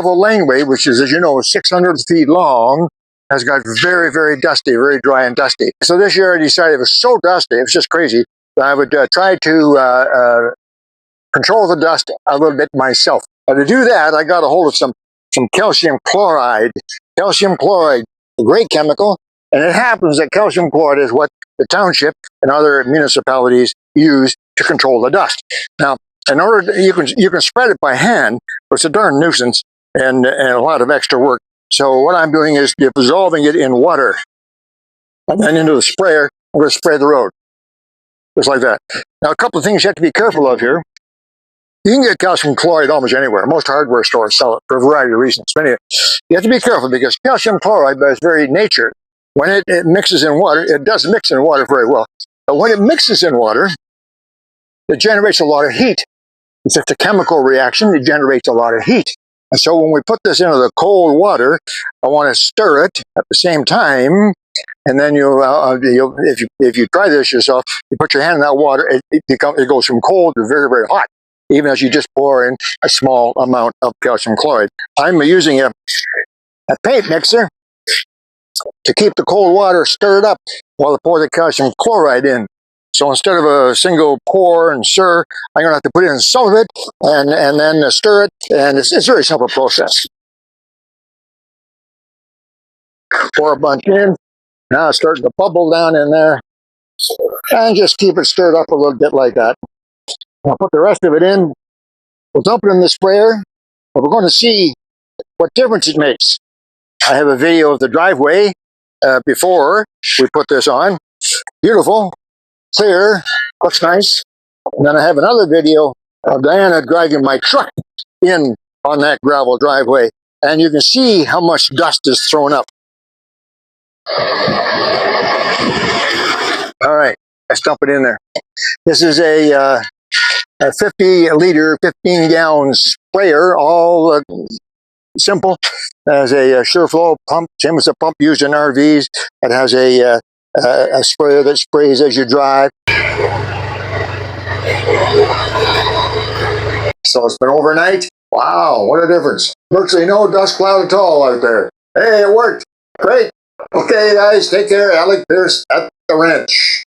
gravel laneway, which is, as you know, 600 feet long, has got very, very dusty, very dry and dusty. So this year I decided it was so dusty, it was just crazy, that I would try to control the dust a little bit myself. To do that, I got a hold of some calcium chloride. Calcium chloride, a great chemical, and it happens that calcium chloride is what the township and other municipalities use to control the dust. Now, in order to, you can spread it by hand, but it's a darn nuisance and a lot of extra work. So what I'm doing is dissolving it in water, and then into the sprayer. I'm going to spray the road, just like that. Now, a couple of things you have to be careful of here. You can get calcium chloride almost anywhere. Most hardware stores sell it for a variety of reasons. But anyway, you have to be careful because calcium chloride, by its very nature, when it mixes in water, it does mix in water very well. But when it mixes in water, it generates a lot of heat. It's just a chemical reaction. It generates a lot of heat. And so when we put this into the cold water, I want to stir it at the same time. And then if you try this yourself, you put your hand in that water, it goes from cold to very, very hot, even as you just pour in a small amount of calcium chloride. I'm using a paint mixer to keep the cold water stirred up while I pour the calcium chloride in. So instead of a single pour and stir, I'm going to have to put in some of it and then stir it, and it's a very simple process. Pour a bunch in. Now it's starting to bubble down in there, and just keep it stirred up a little bit like that. I'll put the rest of it in. We'll dump it in the sprayer, and we're going to see what difference it makes. I have a video of the driveway before we put this on. Beautiful, clear, looks nice. And then I have another video of Diana driving my truck in on that gravel driveway, and you can see how much dust is thrown up. All right, let's dump it in there. This is a 50-liter, 15-gallon sprayer, all simple. It has a SureFlow pump, same as a pump used in RVs. It has a sprayer that sprays as you drive. So it's been overnight. Wow, what a difference. Virtually no dust cloud at all out there. Hey, it worked. Great. Okay, guys, take care. ALEC Peirce at the wrench.